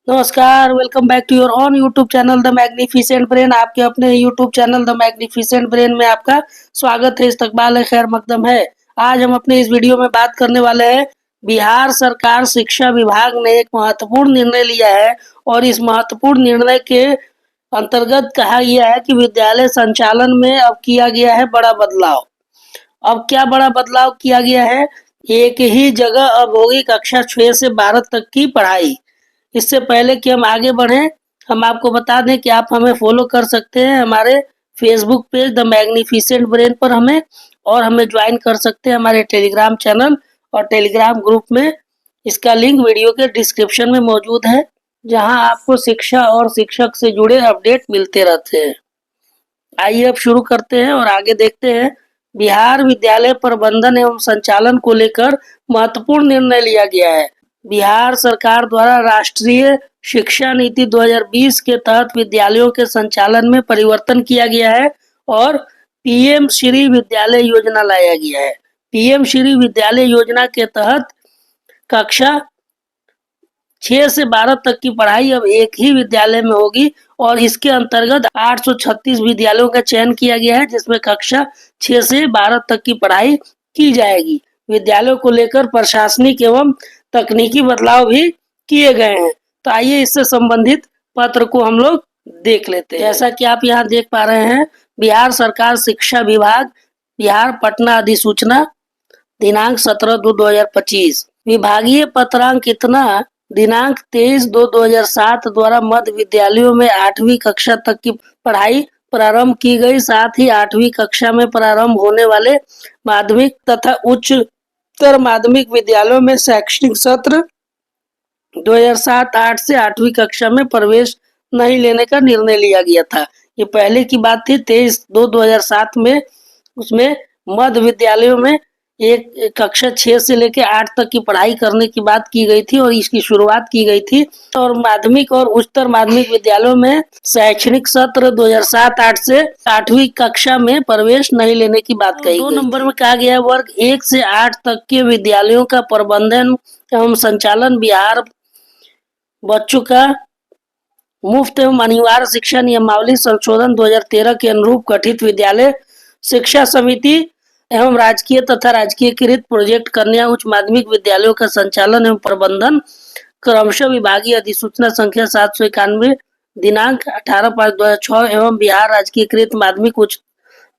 नमस्कार, welcome back to your own YouTube channel the magnificent brain. आपके अपने YouTube channel the magnificent brain में आपका स्वागत है, इस्तकबाल है, खैर मकदम है। आज हम अपने इस वीडियो में बात करने वाले हैं, बिहार सरकार शिक्षा विभाग ने एक महत्वपूर्ण निर्णय लिया है और इस महत्वपूर्ण निर्णय के अंतर्गत कहा गया है कि विद्यालय संचालन में अब किया गया है बड़ा बदलाव। अब क्या बड़ा बदलाव किया गया है? एक ही जगह अब होगी कक्षा 6 से 12 तक की पढ़ाई। इससे पहले कि हम आगे बढ़ें, हम आपको बता दें कि आप हमें फॉलो कर सकते हैं हमारे Facebook page the magnificent brain पर हमें ज्वाइन कर सकते हैं हमारे टेलीग्राम चैनल और टेलीग्राम ग्रुप में। इसका लिंक वीडियो के डिस्क्रिप्शन में मौजूद है, जहां आपको शिक्षा और शिक्षक से जुड़े अपडेट मिलते रहते हैं। आइए अब शुरू करते हैं और आगे देखते हैं। बिहार विद्यालय प्रबंधन एवं संचालन को लेकर महत्वपूर्ण निर्णय लिया गया है। बिहार सरकार द्वारा राष्ट्रीय शिक्षा नीति 2020 के तहत विद्यालयों के संचालन में परिवर्तन किया गया है और पीएम श्री विद्यालय योजना लाया गया है। पीएम श्री विद्यालय योजना के तहत कक्षा 6 से 12 तक की पढ़ाई अब एक ही विद्यालय में होगी और इसके अंतर्गत 836 विद्यालयों का चयन किया गया है, जिसमें कक्षा 6 से 12 तक की पढ़ाई की जाएगी। विद्यालयों को लेकर प्रशासनिक एवं तकनीकी बदलाव भी किए गए हैं। तो आइए इससे संबंधित पत्र को हम लोग देख लेते हैं। जैसा कि आप यहाँ देख पा रहे हैं, बिहार सरकार शिक्षा विभाग, बिहार पटना अधिसूचना दिनांक 17/2/2025। विभागीय पत्रांक इतना दिनांक 23/2/2007 द्वारा मध्य विद्यालयों में 8वीं कक्षा तक की पढ़ाई प्रारंभ की गई। साथ ही 8वीं कक्षा में प्रारंभ होने वाले माध्यमिक तथा उच्चतर माध्यमिक विद्यालयों में शैक्षणिक सत्र 2007-8 से 8वीं कक्षा में प्रवेश नहीं लेने का निर्णय लिया गया था। ये पहले की बात थी 23/2/2007 में। उसमें मध्य विद्यालयों में एक कक्षा 6 से लेकर 8 तक की पढ़ाई करने की बात की गई थी और इसकी शुरुआत की गई थी। और माध्यमिक और उच्चतर माध्यमिक विद्यालयों में शैक्षणिक सत्र 2007-8 से 8वीं कक्षा में प्रवेश नहीं लेने की बात कही गई। 2 नंबर में कहा गया है, वर्ग 1 से 8 तक के विद्यालयों का प्रबंधन एवं संचालन बिहार बच्चों का मुफ्त एवं अनिवार्य शिक्षा नियमावली संशोधन 2013 के अनुरूप गठित विद्यालय शिक्षा समिति एवं राजकीय तथा राजकीयकृत प्रोजेक्ट कन्या उच्च माध्यमिक विद्यालयों का संचालन एवं प्रबंधन क्रमशः विभागीय अधिसूचना संख्या 791 दिनांक 18/5/2006 एवं बिहार राजकीयकृत माध्यमिक उच्च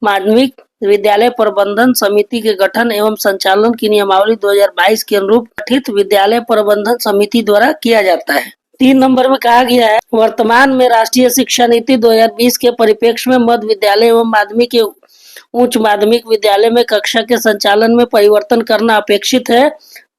माध्यमिक विद्यालय प्रबंधन समिति के गठन एवं संचालन की नियमावली 2022 के अनुरूप गठित विद्यालय प्रबंधन समिति द्वारा किया जाता है। 3 नंबर में कहा गया है, वर्तमान में राष्ट्रीय शिक्षा नीति 2020 के परिप्रेक्ष्य में मध्य विद्यालय एवं माध्यमिक उच्च माध्यमिक विद्यालय में कक्षा के संचालन में परिवर्तन करना अपेक्षित है।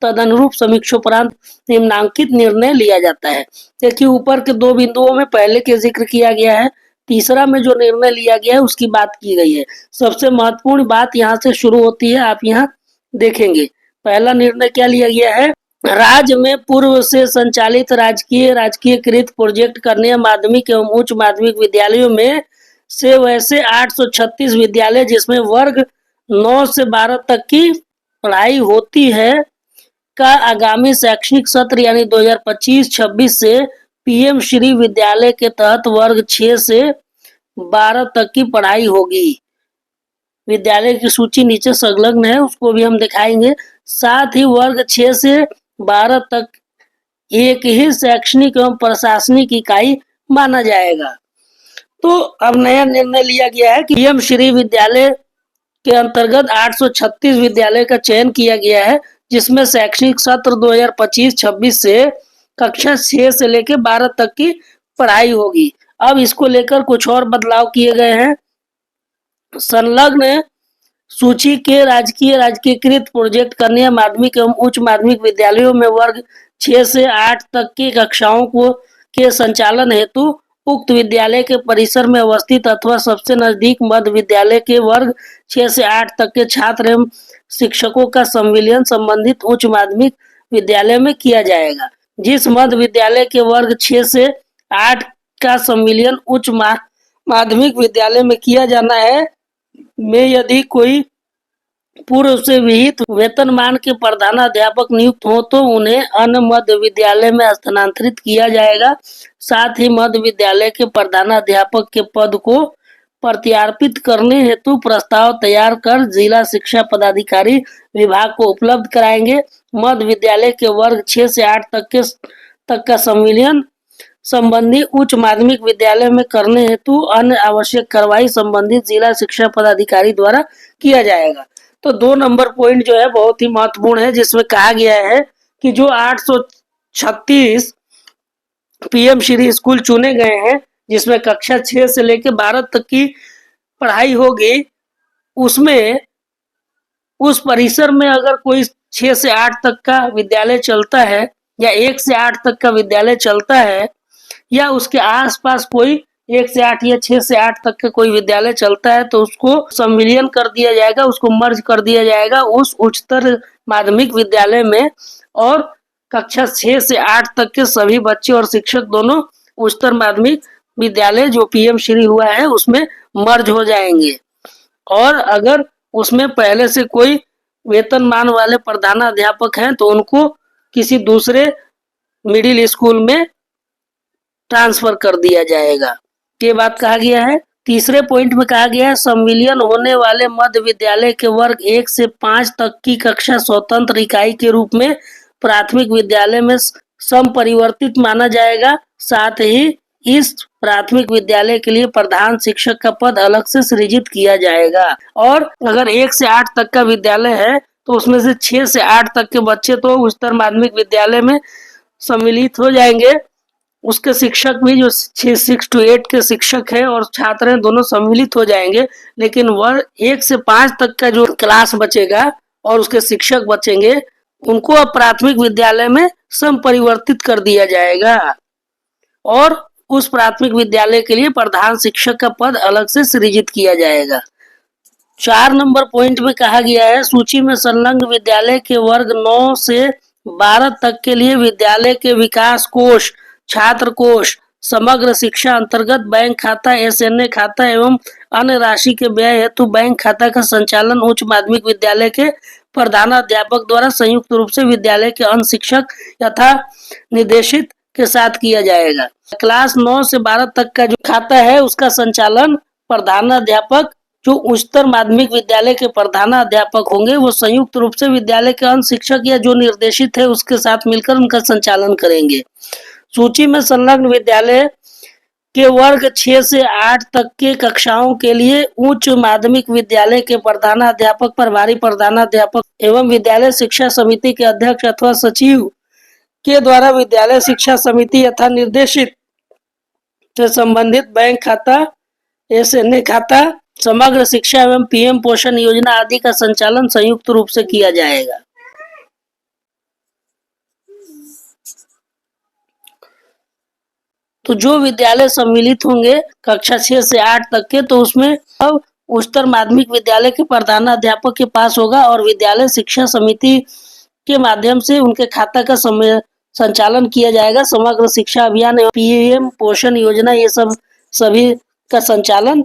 तदनुरूप समीक्षोपरांत निम्नांकित निर्णय लिया जाता है। देखिए, ऊपर के 2 बिंदुओं में पहले के जिक्र किया गया है, तीसरा में जो निर्णय लिया गया है उसकी बात की गई है। सबसे महत्वपूर्ण बात यहाँ से शुरू होती है, आप यहाँ देखेंगे। पहला निर्णय क्या लिया गया है? राज्य में पूर्व से संचालित राजकीयकृत प्रोजेक्ट कन्या माध्यमिक एवं उच्च माध्यमिक विद्यालयों में से वैसे 836 विद्यालय जिसमें वर्ग 9 से 12 तक की पढ़ाई होती है का आगामी शैक्षणिक सत्र यानी 2025-26 से पीएम श्री विद्यालय के तहत वर्ग 6 से 12 तक की पढ़ाई होगी। विद्यालय की सूची नीचे संलग्न है, उसको भी हम दिखाएंगे। साथ ही वर्ग 6 से 12 तक एक ही शैक्षणिक एवं प्रशासनिक इकाई माना जाएगा। तो अब नया निर्णय लिया गया है कि पीएम श्री विद्यालय के अंतर्गत 836 विद्यालय का चयन किया गया है, जिसमें शैक्षणिक सत्र 2025-26 से कक्षा 6 से लेकर 12 तक की पढ़ाई होगी। अब इसको लेकर कुछ और बदलाव किए गए हैं। संलग्न सूची के राजकीयकृत प्रोजेक्ट कन्या माध्यमिक एवं उच्च माध्यमिक विद्यालयों में वर्ग 6 से 8 तक की कक्षाओं के संचालन हेतु उक्त विद्यालय के परिसर में अवस्थित अथवा सबसे नजदीक मध्य विद्यालय के वर्ग 6 से 8 तक के छात्र एवं शिक्षकों का संविलियन संबंधित उच्च माध्यमिक विद्यालय में किया जाएगा। जिस मध्य विद्यालय के वर्ग 6 से 8 का संविलियन उच्च माध्यमिक विद्यालय में किया जाना है में यदि कोई पूर्व से विहित वेतनमान के प्रधानाध्यापक नियुक्त हो तो उन्हें अन्य मध्य विद्यालय में स्थानांतरित किया जाएगा। साथ ही मध्य विद्यालय के प्रधानाध्यापक के पद को प्रत्यार्पित करने हेतु प्रस्ताव तैयार कर जिला शिक्षा पदाधिकारी विभाग को उपलब्ध कराएंगे। मध्य विद्यालय के वर्ग 6 से 8 तक का संविलियन संबंधी उच्च माध्यमिक विद्यालय में करने हेतु अन्य आवश्यक कार्रवाई संबंधित जिला शिक्षा पदाधिकारी द्वारा किया जाएगा। तो 2 नंबर पॉइंट जो है बहुत ही महत्वपूर्ण है, जिसमें कहा गया है कि जो 836 पीएम श्री स्कूल चुने गए हैं, जिसमें कक्षा 6 से लेकर 12 तक की पढ़ाई होगी, उसमें उस परिसर में अगर कोई 6 से 8 तक का विद्यालय चलता है या 1 से 8 तक का विद्यालय चलता है या उसके आसपास कोई 1 से 8 या 6 से 8 तक का कोई विद्यालय चलता है तो उसको संविलियन कर दिया जाएगा, उसको मर्ज कर दिया जाएगा उस उच्चतर माध्यमिक विद्यालय में, और कक्षा 6 से 8 तक के सभी बच्चे और शिक्षक दोनों उच्चतर माध्यमिक विद्यालय जो पीएम श्री हुआ है उसमें मर्ज हो जाएंगे। और अगर उसमें पहले से कोई वेतनमान वाले प्रधानाध्यापक हैं तो उनको किसी दूसरे मिडिल स्कूल में ट्रांसफर कर दिया जाएगा। ये बात कहा गया है। तीसरे पॉइंट में कहा गया है संविलियन होने वाले मध्य विद्यालय के वर्ग 1 से 5 तक की कक्षा स्वतंत्र इकाई के रूप में प्राथमिक विद्यालय में समपरिवर्तित माना जाएगा। साथ ही इस प्राथमिक विद्यालय के लिए प्रधान शिक्षक का पद अलग से सृजित किया जाएगा। और अगर 1 से 8 तक का विद्यालय है तो उसमें से 6 से 8 तक के बच्चे तो उच्चतर माध्यमिक विद्यालय में सम्मिलित हो जाएंगे, उसके शिक्षक भी जो 6 to 8 के शिक्षक हैं और छात्र हैं दोनों सम्मिलित हो जाएंगे। लेकिन वर्ग 1 से 5 तक का जो क्लास बचेगा और उसके शिक्षक बचेंगे उनको अब प्राथमिक विद्यालय में समपरिवर्तित कर दिया जाएगा और उस प्राथमिक विद्यालय के लिए प्रधान शिक्षक का पद अलग से सृजित किया जाएगा। 4 नंबर पॉइंट में कहा गया है सूची में संलग्न विद्यालय के वर्ग 9 से 12 तक के लिए विद्यालय के विकास कोष, छात्र कोष, समग्र शिक्षा अंतर्गत बैंक खाता, एसएनए खाता एवं अन्य राशि के व्यय हेतु बैंक खाता का संचालन उच्च माध्यमिक विद्यालय के प्रधानाध्यापक द्वारा संयुक्त रूप से विद्यालय के अन्य शिक्षक तथा निर्देशित के साथ किया जाएगा। क्लास 9 से 12 तक का जो खाता है उसका संचालन प्रधानाध्यापक जो उच्चतर माध्यमिक विद्यालय के प्रधानाध्यापक होंगे वो संयुक्त रूप से विद्यालय के अन्य शिक्षक या जो निर्देशित है उसके साथ मिलकर उनका संचालन करेंगे। सूची में संलग्न विद्यालय के वर्ग 6 से 8 तक के कक्षाओं के लिए उच्च माध्यमिक विद्यालय के प्रधानाध्यापक, प्रभारी प्रधानाध्यापक एवं विद्यालय शिक्षा समिति के अध्यक्ष अथवा सचिव के द्वारा विद्यालय शिक्षा समिति तथा निर्देशित से संबंधित बैंक खाता, एसएनए खाता, समग्र शिक्षा एवं पीएम पोषण योजना आदि का संचालन संयुक्त रूप से किया जाएगा। तो जो विद्यालय सम्मिलित होंगे कक्षा 6 से 8 तक के तो उसमें अब उच्चतर माध्यमिक विद्यालय के प्रधानाध्यापक के पास होगा और विद्यालय शिक्षा समिति के माध्यम से उनके खाता का संचालन किया जाएगा। समग्र शिक्षा अभियान एवं पीएम पोषण योजना ये सब सभी का संचालन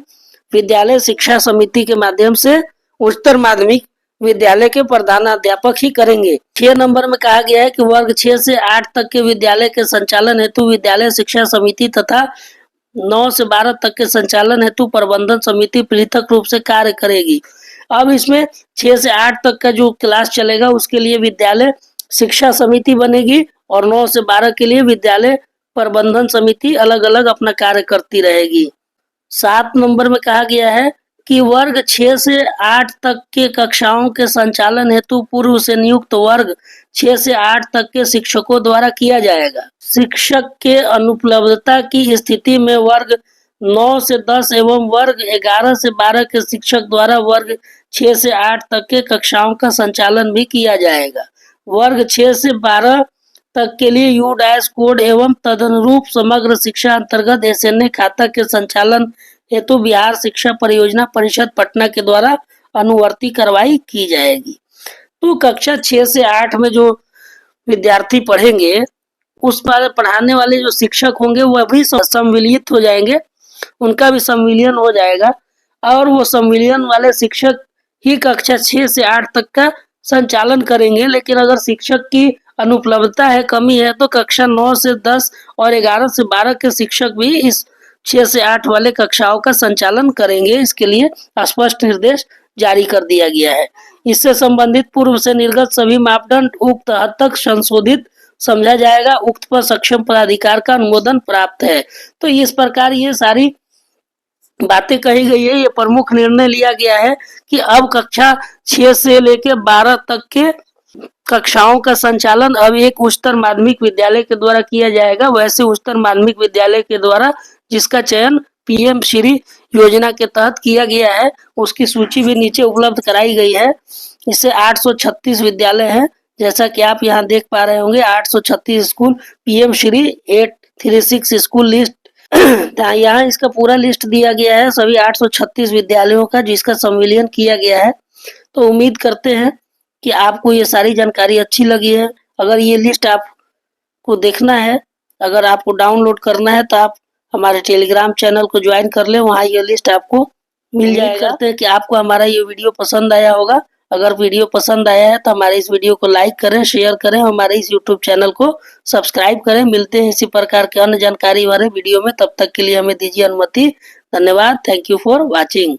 विद्यालय शिक्षा समिति के माध्यम से उच्चतर माध्यमिक विद्यालय के प्रधानाध्यापक ही करेंगे। 6 नंबर में कहा गया है कि वर्ग 6 से 8 तक के विद्यालय के संचालन हेतु विद्यालय शिक्षा समिति तथा 9 से 12 तक के संचालन हेतु प्रबंधन समिति पृथक रूप से कार्य करेगी। अब इसमें 6 से 8 तक का जो क्लास चलेगा उसके लिए विद्यालय शिक्षा समिति बनेगी और 9 से 12 के लिए विद्यालय प्रबंधन समिति अलग अलग अपना कार्य करती रहेगी। 7 नंबर में कहा गया है कि वर्ग 6 से 8 तक के कक्षाओं के संचालन हेतु पूर्व से नियुक्त वर्ग 6 से 8 तक के शिक्षकों द्वारा किया जाएगा। शिक्षक के अनुपलब्धता की स्थिति में वर्ग 9 से 10 एवं वर्ग 11 से 12 के शिक्षक द्वारा वर्ग 6 से 8 तक के कक्षाओं का संचालन भी किया जाएगा। वर्ग 6 से 12 तक के लिए यू डैश कोड एवं तदनुरूप समग्र शिक्षा अंतर्गत एसएनए खाता के संचालन हेतु बिहार शिक्षा परियोजना परिषद पटना के द्वारा अनुवर्ती कार्रवाई की जाएगी। तो कक्षा 6 से 8 में जो विद्यार्थी पढ़ेंगे उस पर पढ़ाने वाले जो शिक्षक होंगे वह भी सम्मिलित हो जाएंगे, उनका भी सम्मिलियन हो जाएगा और वो सम्मिलियन वाले शिक्षक ही कक्षा 6 से 8 तक का संचालन करेंगे, लेकिन अगर शिक्षक की अनुपलब्धता है, कमी है, तो कक्षा 9 से 10 और 11 से 12 के शिक्षक भी इस 6 से 8 वाले कक्षाओं का संचालन करेंगे। इसके लिए स्पष्ट निर्देश जारी कर दिया गया है। इससे संबंधित पूर्व से निर्गत सभी मापदंड उक्त हद तक संशोधित समझा जाएगा। उक्त पर सक्षम पदाधिकार का अनुमोदन प्राप्त है। तो इस प्रकार ये सारी बातें कही गई है। ये प्रमुख निर्णय लिया गया है कि अब कक्षा 6 से लेकर 12 तक के कक्षाओं का संचालन अब एक उच्चतर माध्यमिक विद्यालय के द्वारा किया जाएगा। वैसे उच्चतर माध्यमिक विद्यालय के द्वारा जिसका चयन पीएम श्री योजना के तहत किया गया है, उसकी सूची भी नीचे उपलब्ध कराई गई है। इससे 836 विद्यालय हैं, जैसा कि आप यहाँ देख पा रहे होंगे। 836 school PM Shri 836 school list यहाँ इसका पूरा लिस्ट दिया गया है सभी 836 विद्यालयों का, जिसका संविलियन किया गया है। तो उम्मीद करते हैं कि आपको ये सारी जानकारी अच्छी लगी है। अगर ये लिस्ट आपको देखना है, अगर आपको डाउनलोड करना है, तो आप हमारे टेलीग्राम चैनल को ज्वाइन कर लें, वहाँ ये लिस्ट आपको मिल जाएगा। करते हैं कि आपको हमारा ये वीडियो पसंद आया होगा। अगर वीडियो पसंद आया है तो हमारे इस वीडियो को लाइक करें, शेयर करें, हमारे इस यूट्यूब चैनल को सब्सक्राइब करें। मिलते हैं इसी प्रकार के अन्य जानकारी वाले वीडियो में। तब तक के लिए हमें दीजिए अनुमति। धन्यवाद। Thank you for watching.